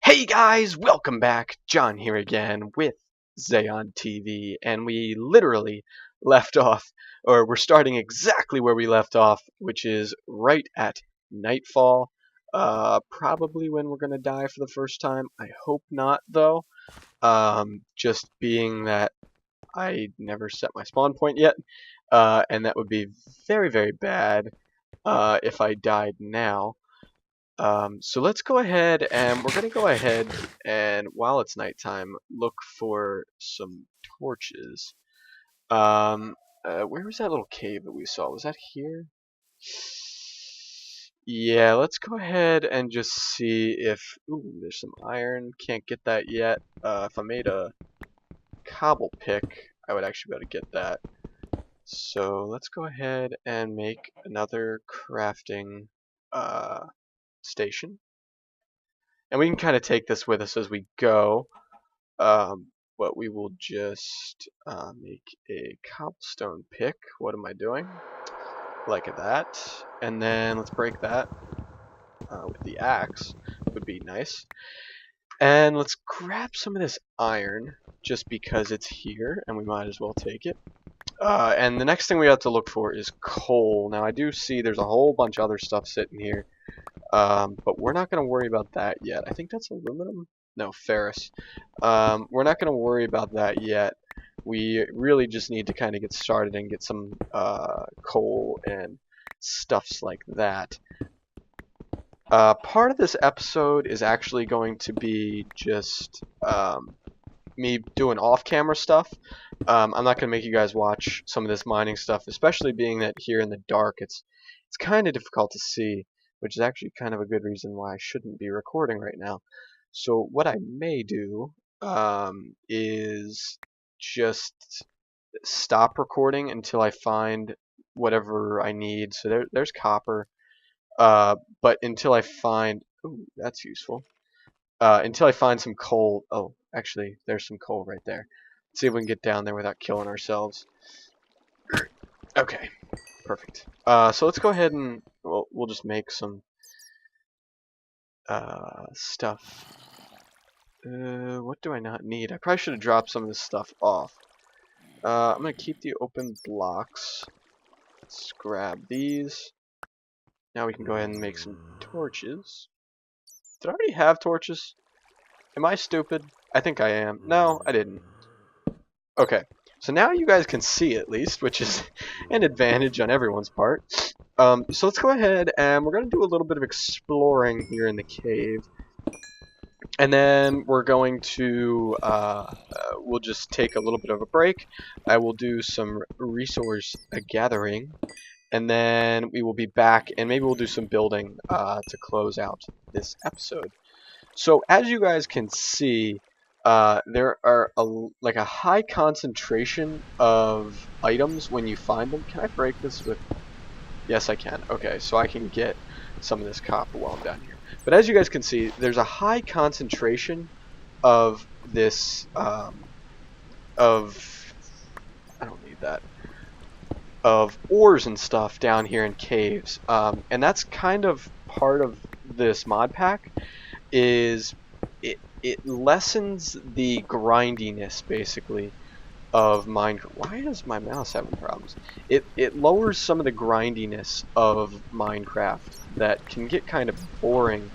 Hey guys, welcome back. John here again with Zayon TV, and we literally left off, or we're starting exactly where we left off, which is right at nightfall. Probably when we're gonna die for the first time. I hope not, though. Just being that I never set my spawn point yet, and that would be very, very bad if I died now. So let's go ahead and we're going to go ahead and while it's nighttime, look for some torches. Where was that little cave that we saw? Was that here? Yeah, let's go ahead and just see if... Ooh, there's some iron. Can't get that yet. If I made a cobble pick, I would actually be able to get that. So let's go ahead and make another crafting station. And we can kind of take this with us as we go, but we will just make a cobblestone pick. What am I doing? Like that. And then let's break that with the axe. Would be nice. And let's grab some of this iron, just because it's here, and we might as well take it. And the next thing we have to look for is coal. Now I do see there's a whole bunch of other stuff sitting here. But we're not going to worry about that yet. I think that's aluminum? No, ferrous. We're not going to worry about that yet. We really just need to kind of get started and get some coal and stuffs like that. Part of this episode is actually going to be just me doing off-camera stuff. I'm not going to make you guys watch some of this mining stuff, especially being that here in the dark it's kind of difficult to see, which is actually kind of a good reason why I shouldn't be recording right now. So what I may do is just stop recording until I find whatever I need. So there's copper, but until I find... Ooh, that's useful. Until I find some coal... Oh, actually, there's some coal right there. Let's see if we can get down there without killing ourselves. Okay, perfect. So let's go ahead and we'll just make some stuff. What do I not need? I probably should have dropped some of this stuff off. I'm gonna keep the open blocks. Let's grab these. Now we can go ahead and make some torches. Did I already have torches? Am I stupid? I think I am. No, I didn't. Okay, so now you guys can see at least, which is an advantage on everyone's part. So let's go ahead and we're going to do a little bit of exploring here in the cave. And then we're going to, we'll just take a little bit of a break. I will do some resource gathering. And then we will be back and maybe we'll do some building to close out this episode. So as you guys can see, there are like a high concentration of items when you find them. Can I break this with... Yes, I can. Okay, so I can get some of this copper while I'm down here. But as you guys can see, there's a high concentration of this, I don't need that, of ores and stuff down here in caves. And that's kind of part of this mod pack, is it lessens the grindiness, basically, of Minecraft. Why is my mouse having problems? It lowers some of the grindiness of Minecraft that can get kind of boring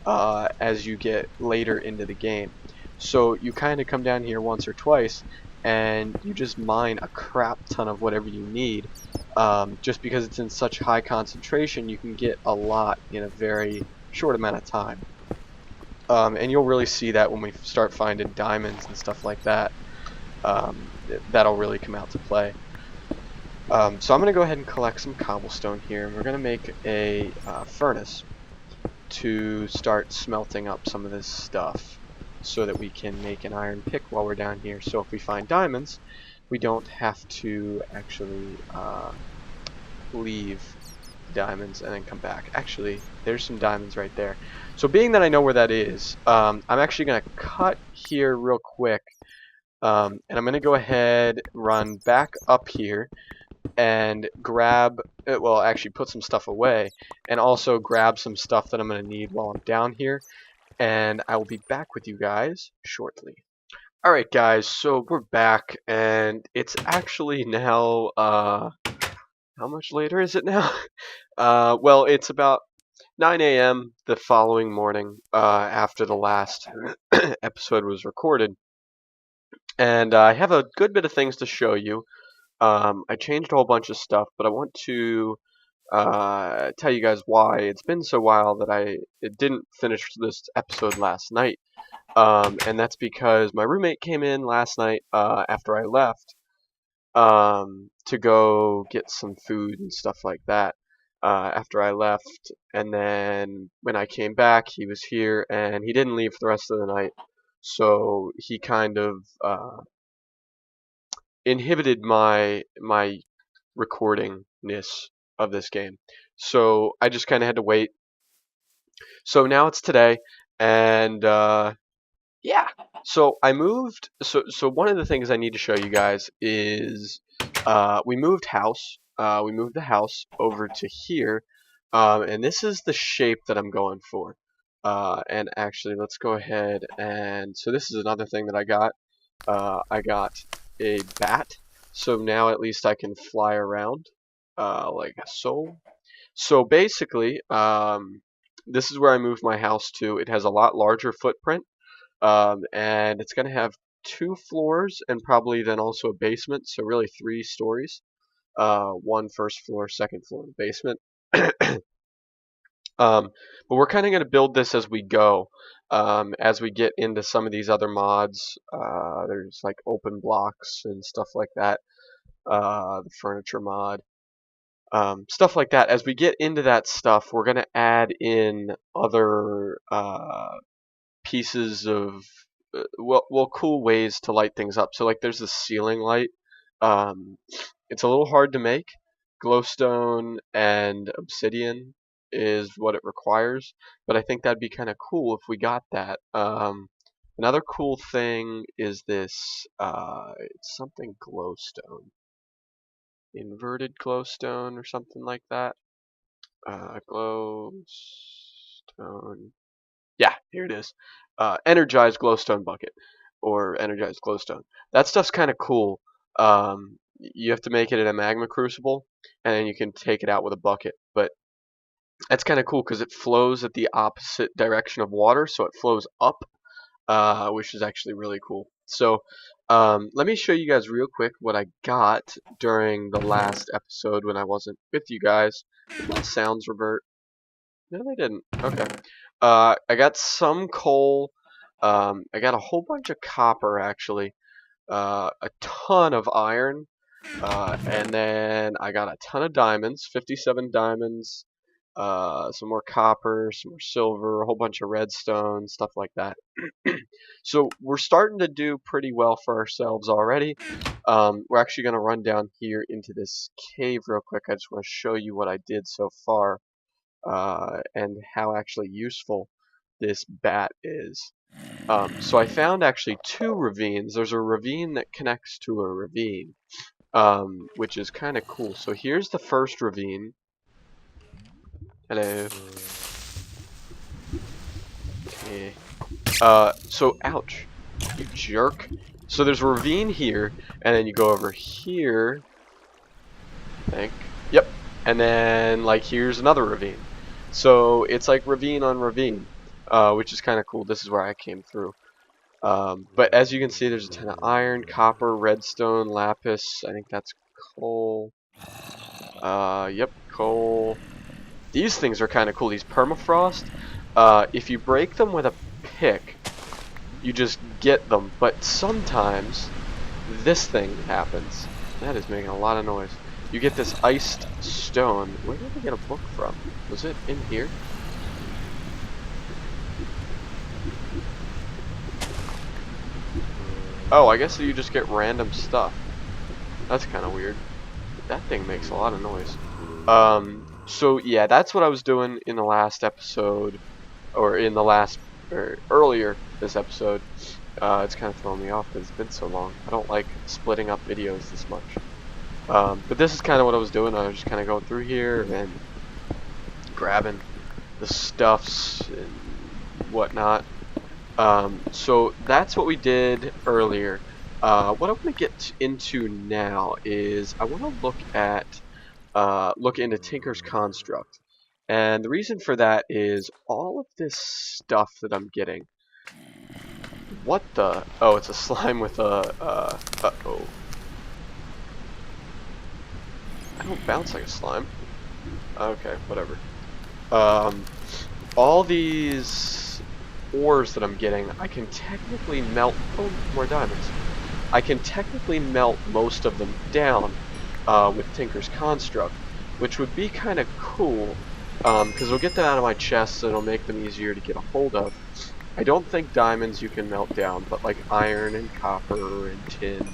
as you get later into the game. So you kind of come down here once or twice and you just mine a crap ton of whatever you need. Just because it's in such high concentration, you can get a lot in a very short amount of time. And you'll really see that when we start finding diamonds and stuff like that. That'll really come out to play. So I'm going to go ahead and collect some cobblestone here, and we're going to make a furnace to start smelting up some of this stuff so that we can make an iron pick while we're down here. So if we find diamonds, we don't have to actually leave diamonds and then come back. Actually, there's some diamonds right there. So being that I know where that is, I'm actually going to cut here real quick. And I'm going to go ahead, run back up here, and grab, well, actually put some stuff away, and also grab some stuff that I'm going to need while I'm down here. and I will be back with you guys shortly. Alright guys, so we're back, and it's actually now, how much later is it now? Well, it's about 9 a.m. the following morning, after the last episode was recorded, and I have a good bit of things to show you. I changed a whole bunch of stuff, but I want to tell you guys why it's been so while that I didn't finish this episode last night. And that's because my roommate came in last night after I left to go get some food and stuff like that. After I left, and then when I came back, he was here, and he didn't leave for the rest of the night. So he kind of inhibited my recordingness of this game. So I just kind of had to wait. So now it's today, and yeah. So I moved. So one of the things I need to show you guys is we moved house. We moved the house over to here, and this is the shape that I'm going for. And actually, let's go ahead and so this is another thing that I got. I got a bat, so now at least I can fly around like so. So basically, this is where I moved my house to. It has a lot larger footprint. And it's going to have 2 floors and probably then also a basement, so really 3 stories. One first floor, second floor, basement. But we're kind of going to build this as we go. As we get into some of these other mods, there's like open blocks and stuff like that. The furniture mod. Stuff like that. As we get into that stuff, we're going to add in other pieces of well, cool ways to light things up. So like there's the ceiling light. It's a little hard to make. Glowstone and obsidian is what it requires, but I think that'd be kind of cool if we got that. Another cool thing is this. It's something glowstone, inverted glowstone or something like that. Glowstone. Yeah, here it is. Energized glowstone bucket, or energized glowstone. That stuff's kind of cool. You have to make it in a magma crucible, and then you can take it out with a bucket. But that's kind of cool because it flows at the opposite direction of water, so it flows up, which is actually really cool. So let me show you guys real quick what I got during the last episode when I wasn't with you guys. Did my sounds revert? No, they didn't. Okay. I got some coal. I got a whole bunch of copper, actually. A ton of iron. And then I got a ton of diamonds. 57 diamonds. Some more copper, some more silver, a whole bunch of redstone, stuff like that. So we're starting to do pretty well for ourselves already. We're actually going to run down here into this cave real quick. I just want to show you what I did so far. And how actually useful this bat is. So I found actually 2 ravines. There's a ravine that connects to a ravine, which is kind of cool. So here's the first ravine. Hello. Okay. So ouch, you jerk. So there's a ravine here, and then you go over here. I think. Yep. And then like here's another ravine. So it's like ravine on ravine, which is kind of cool. This is where I came through. But as you can see, there's a ton of iron, copper, redstone, lapis. I think that's coal. Yep, coal. These things are kind of cool. These permafrost. If you break them with a pick, you just get them. But sometimes this thing happens. That is making a lot of noise. You get this iced stone. Where did I get a book from? Was it in here? Oh, I guess you just get random stuff. That's kind of weird. That thing makes a lot of noise. So yeah, that's what I was doing in the last episode, or in the last, or earlier this episode. It's kind of throwing me off because it's been so long. I don't like splitting up videos this much. But this is kind of what I was doing. I was just kind of going through here and grabbing the stuffs and whatnot. So that's what we did earlier. What I want to get into now is I want to look into Tinker's Construct, and the reason for that is all of this stuff that I'm getting. What the? Oh, it's a slime with a. Uh-oh. I don't bounce like a slime. Okay, whatever. Um, all these ores that I'm getting, I can technically melt. Oh, more diamonds. I can technically melt most of them down with Tinker's Construct, which would be kind of cool, because it'll get them out of my chests and it'll make them easier to get a hold of. I don't think diamonds you can melt down, but like iron and copper and tin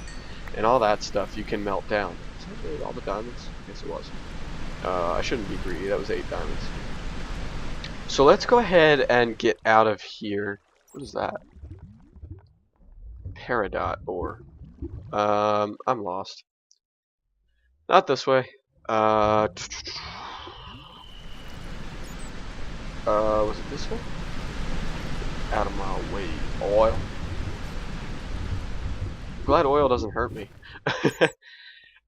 and all that stuff you can melt down. Is that really all the diamonds? Yes, it was. I shouldn't be greedy. That was 8 diamonds. So let's go ahead and get out of here. What is that? Peridot ore. I'm lost. Not this way. Was it this way? Out of my way, oil. Glad oil doesn't hurt me.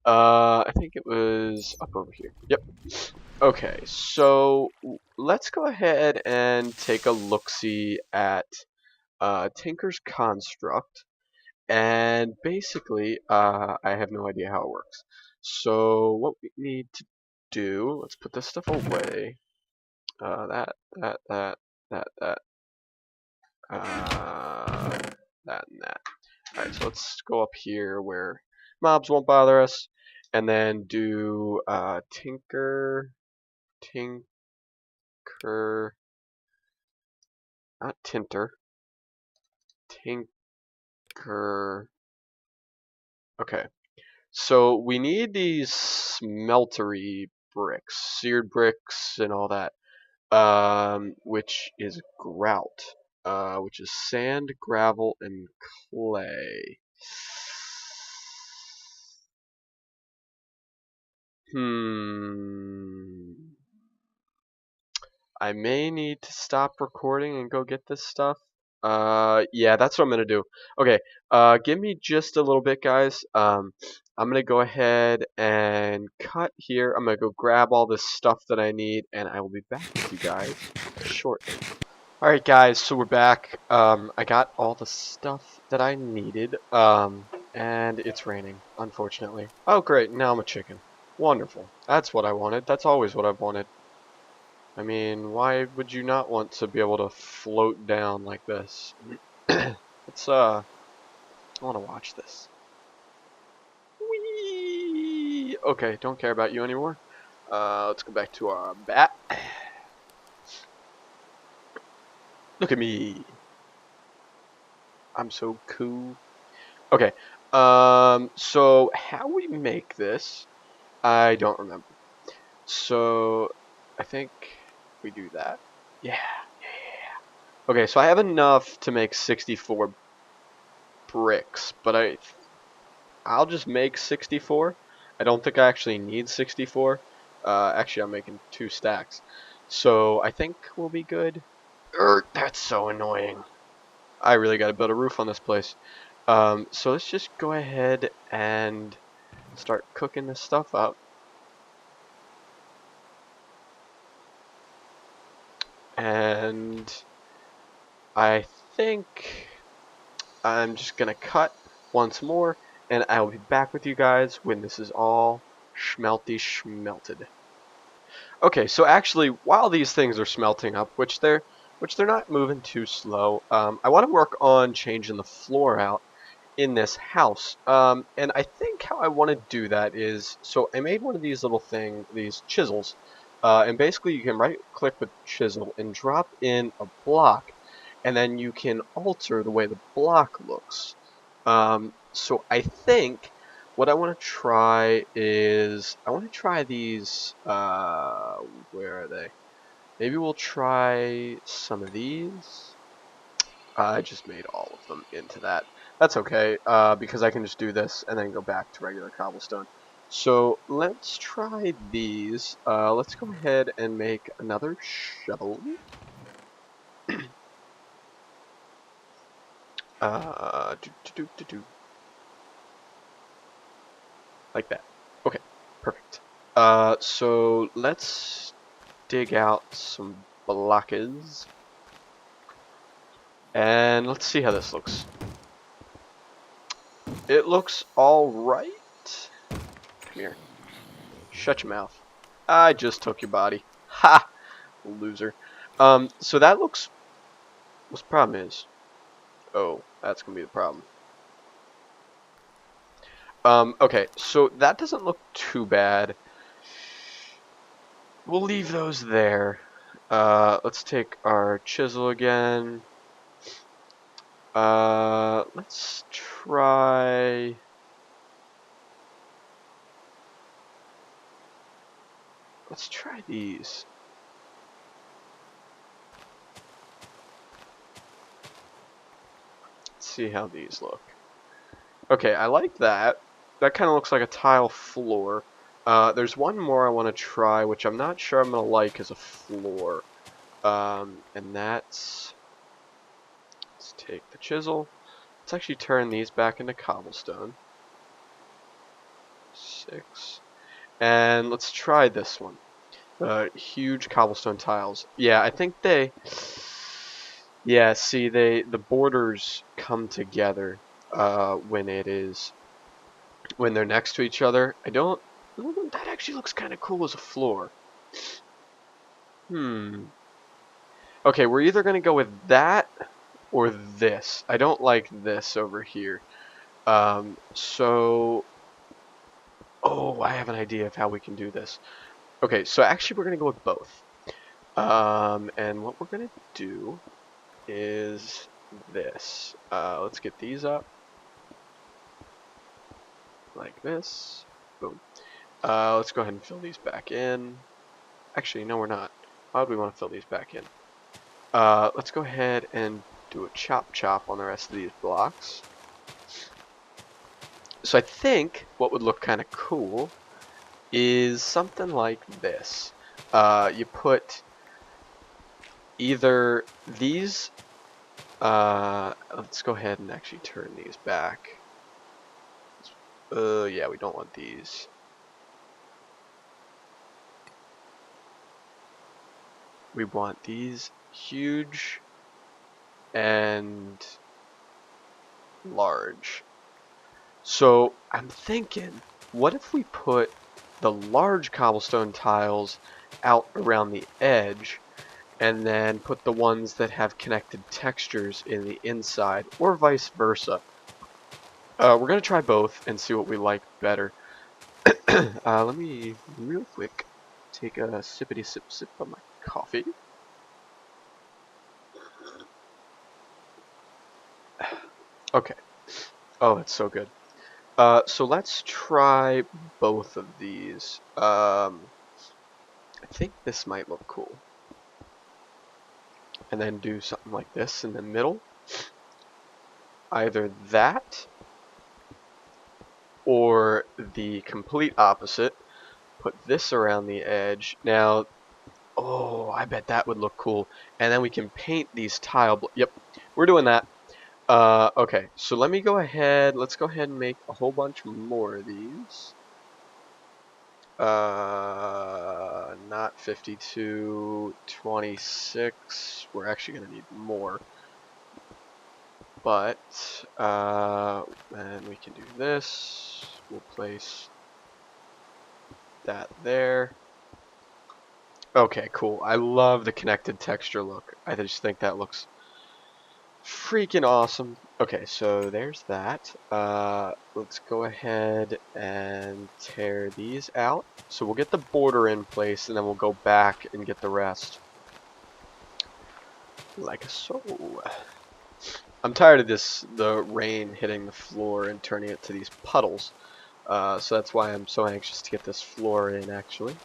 I think it was up over here. Yep. Okay, so let's go ahead and take a look-see at Tinker's Construct. And basically, I have no idea how it works. So what we need to do, let's put this stuff away. That, that, that, that, and that. Alright, so let's go up here where mobs won't bother us, and then do Tinker, not Tinter, Tinker. Okay, so we need these smeltery bricks, seared bricks, and all that, which is grout, which is sand, gravel, and clay. I may need to stop recording and go get this stuff. Yeah, that's what I'm gonna do. Okay, give me just a little bit, guys. I'm gonna go ahead and cut here. I'm gonna go grab all this stuff that I need, and I will be back with you guys shortly. Alright, guys, so we're back. I got all the stuff that I needed, and it's raining, unfortunately. Oh, great, now I'm a chicken. Wonderful. That's what I wanted. That's always what I've wanted. I mean, why would you not want to be able to float down like this? Let's, I want to watch this. Whee! Okay, don't care about you anymore. Let's go back to our bat. Look at me. I'm so cool. Okay, so how we make this, I don't remember. So, I think we do that. Yeah. Okay, so I have enough to make 64 bricks, but I'll just make 64. I don't think I actually need 64. Actually, I'm making 2 stacks. So I think we'll be good. That's so annoying. I really gotta build a roof on this place. So let's just go ahead and start cooking this stuff up. And I think I'm just gonna cut once more, and I will be back with you guys when this is all schmelted. Okay, so actually, while these things are smelting up, which they're not moving too slow, I want to work on changing the floor out in this house. And I think how I want to do that is, so I made one of these little these chisels, and basically you can right-click with chisel and drop in a block, and then you can alter the way the block looks. So I think what I want to try is, I want to try these, where are they? Maybe we'll try some of these. I just made all of them into that. That's okay, because I can just do this and then go back to regular cobblestone. So let's try these. Let's go ahead and make another shovel. Do. Like that. Okay, perfect. So let's dig out some blockers. And let's see how this looks. It looks alright. Come here. Shut your mouth. I just took your body. Ha! Loser. So that looks... What's the problem is? Oh, that's gonna be the problem. Okay, so that doesn't look too bad. We'll leave those there. Let's take our chisel again. Let's try... Let's try these. Let's see how these look. Okay, I like that. That kind of looks like a tile floor. There's one more I want to try, which I'm not sure I'm going to like as a floor. And that's... Let's take the chisel. Let's actually turn these back into cobblestone. 6. And let's try this one. Huge cobblestone tiles. Yeah, I think they... Yeah, see, the borders come together when they're next to each other. That actually looks kind of cool as a floor. Okay, we're either going to go with that or this. I don't like this over here. So... Oh, I have an idea of how we can do this. Okay, so actually we're going to go with both. And what we're going to do is this. Let's get these up. Like this. Boom. Let's go ahead and fill these back in. Actually, no, we're not. Why would we want to fill these back in? Let's go ahead and do a chop on the rest of these blocks. So I think what would look kind of cool is something like this. You put either these, let's go ahead and actually turn these back. Yeah, we don't want these. We want these huge and large. So I'm thinking, what if we put the large cobblestone tiles out around the edge and then put the ones that have connected textures in the inside, or vice versa? We're going to try both and see what we like better. Let me real quick take a sippity sip of my coffee. Okay. Oh, that's so good. So let's try both of these. I think this might look cool. And then do something like this in the middle. Either that or the complete opposite. Put this around the edge. Now, oh, I bet that would look cool. And then we can paint these yep, we're doing that. Okay, so let me go ahead. Let's go ahead and make a whole bunch more of these. Not 52, 26. We're actually going to need more. But, and we can do this. We'll place that there. Okay, cool. I love the connected texture look. I just think that looks freaking awesome. Okay, so there's that. Let's go ahead and tear these out. So we'll get the border in place, and then we'll go back and get the rest. Like so. I'm tired of the rain hitting the floor and turning it to these puddles. So that's why I'm so anxious to get this floor in, actually.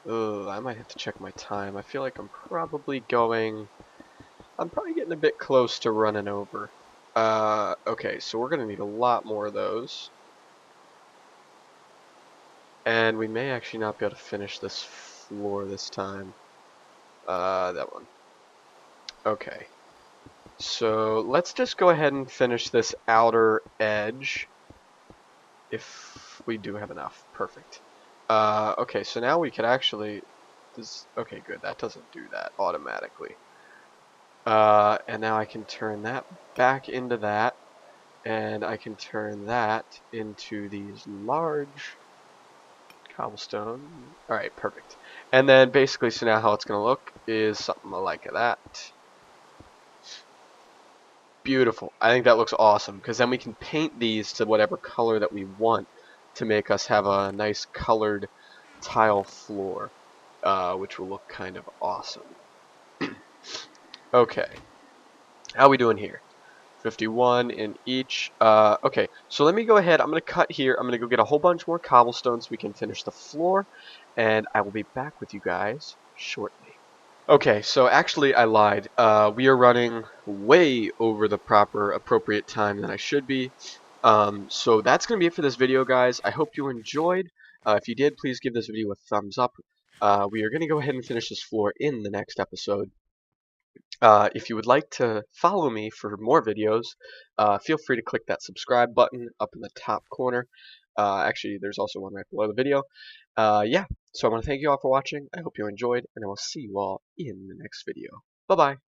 Ugh, I might have to check my time. I feel like I'm probably getting a bit close to running over. Okay, so we're going to need a lot more of those. And we may actually not be able to finish this floor this time. That one. Okay. So let's just go ahead and finish this outer edge. If we do have enough. Perfect. Okay, so now we could actually... okay, good. That doesn't do that automatically. And now I can turn that back into that. And I can turn that into these large cobblestone. Alright, perfect. And then basically, so now how it's going to look is something like that. Beautiful. I think that looks awesome because then we can paint these to whatever color that we want to make us have a nice colored tile floor, which will look kind of awesome. Okay, how are we doing here? 51 in each. Okay, so let me go ahead. I'm going to cut here. I'm going to go get a whole bunch more cobblestone so we can finish the floor, and I will be back with you guys shortly. Okay, so actually I lied. We are running way over the appropriate time than I should be. So that's going to be it for this video, guys. I hope you enjoyed. If you did, please give this video a thumbs up. We are going to go ahead and finish this floor in the next episode. If you would like to follow me for more videos, feel free to click that subscribe button up in the top corner. Actually, there's also one right below the video. Yeah, so I want to thank you all for watching. I hope you enjoyed, and I will see you all in the next video. Bye-bye.